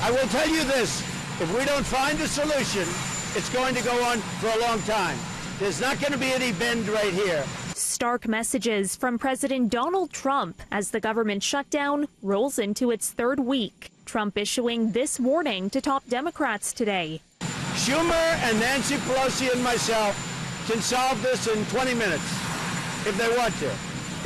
I will tell you this, if we don't find a solution, it's going to go on for a long time. There's not going to be any bend right here. Stark messages from President Donald Trump as the government shutdown rolls into its third week. Trump issuing this warning to top Democrats today. Schumer and Nancy Pelosi and myself can solve this in 20 minutes if they want to.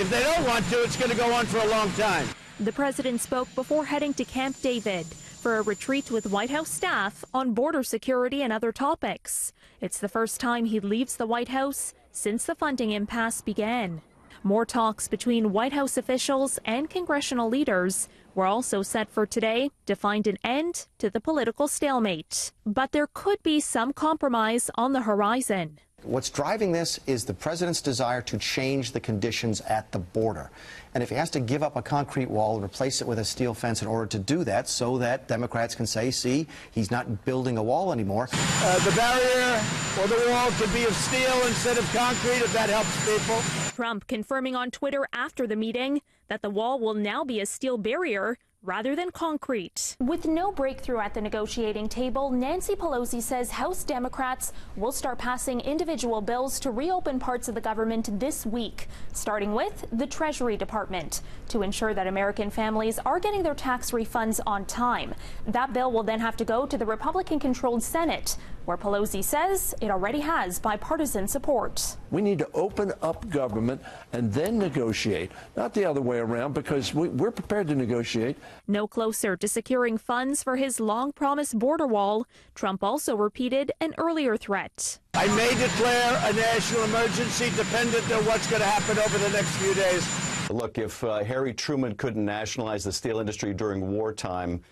If they don't want to, it's going to go on for a long time. The president spoke before heading to Camp David for a retreat with White House staff on border security and other topics. It's the first time he leaves the White House since the funding impasse began. More talks between White House officials and congressional leaders were also set for today to find an end to the political stalemate. But there could be some compromise on the horizon. What's driving this is the president's desire to change the conditions at the border. And if he has to give up a concrete wall and replace it with a steel fence in order to do that, so that Democrats can say, see, he's not building a wall anymore. The barrier or the wall could be of steel instead of concrete, if that helps people. Trump confirming on Twitter after the meeting that the wall will now be a steel barrier rather than concrete. With no breakthrough at the negotiating table, Nancy Pelosi says House Democrats will start passing individual bills to reopen parts of the government this week, starting with the Treasury Department, to ensure that American families are getting their tax refunds on time. That bill will then have to go to the Republican-controlled Senate, where Pelosi says it already has bipartisan support. We need to open up government and then negotiate, not the other way around, because we're prepared to negotiate. No closer to securing funds for his long-promised border wall, Trump also repeated an earlier threat. I may declare a national emergency dependent on what's going to happen over the next few days. Look, if Harry Truman couldn't nationalize the steel industry during wartime,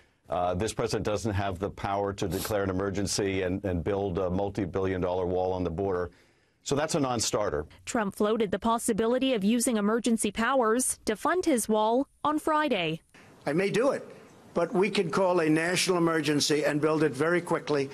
this president doesn't have the power to declare an emergency and build a multi-billion-dollar wall on the border. So that's a non-starter. Trump floated the possibility of using emergency powers to fund his wall on Friday. I may do it, but we can call a national emergency and build it very quickly.